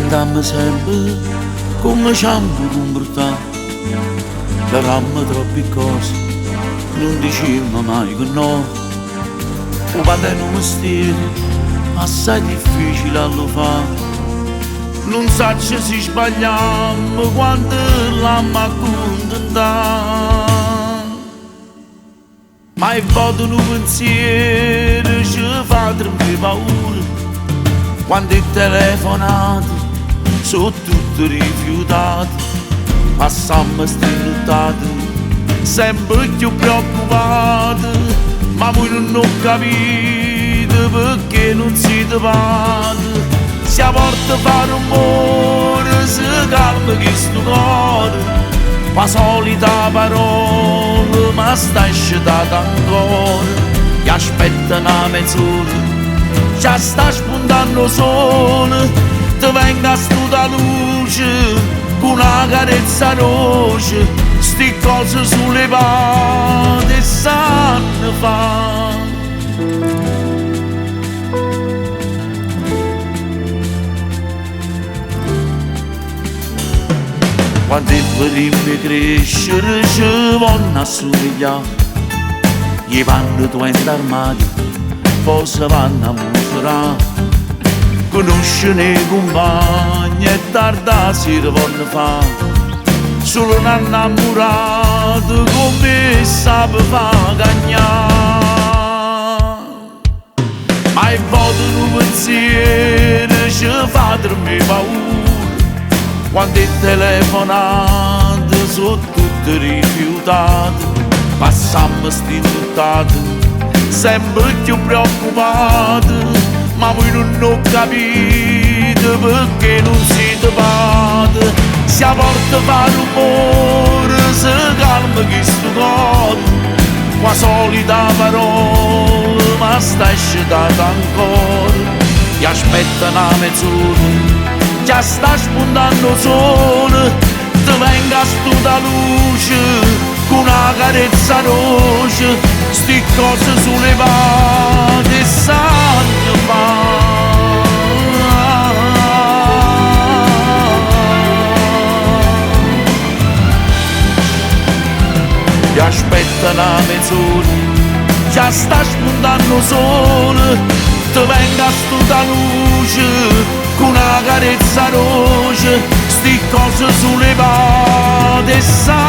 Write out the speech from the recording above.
domandammo sempre come ci hanno comportato. Eravamo troppe cose, non dicevamo mai che no. O quando è un mestiere assai difficile a lo fare. Non saccio se sbagliamo quando l'ammo accontentato. Ma è voto un pensiero ci fa tremare paura. Quando è telefonato sono tutti rifiutati. Passammo sti nottate sempre più preoccupati. Ma voi non ho capito perché non siete pati. Se a volte fa rumore si calma questo cuore. La solita parola ma sta asciutata ancora. Che aspetta una mezz'ora, già sta spuntando il sole. Ti venga stuta luce con una carezza roce. Sti cose sulle pate sanno fa. Quando il primo crescere ci vanno a somigliare. Gli vanno due armadi, poi si vanno a misurare. Conoscono i compagni e tarda si vanno a fare. Solo un innamorato come sape fa cagnare. Ma il voto un pensiero ci fa tremare paura. Quando è telefonato sono tutti rifiutati. Passammo sti nottate sempre più preoccupati. Ma voi non ho capito perché non siete pati. Se a volte fa rumore si calma questo cuore. La solita parola ma sta asciutata ancora. Ti aspetta una mezz'ora, già sta spuntando il sole. Ti venga stuta luce con una carezza roce. Sti cose sulle pate sanno fa. Ti aspetta una mezz'ora, già sta spuntando il sole. Ti venga stuta luce con una carezza roce. Sti cose sulle pate sanno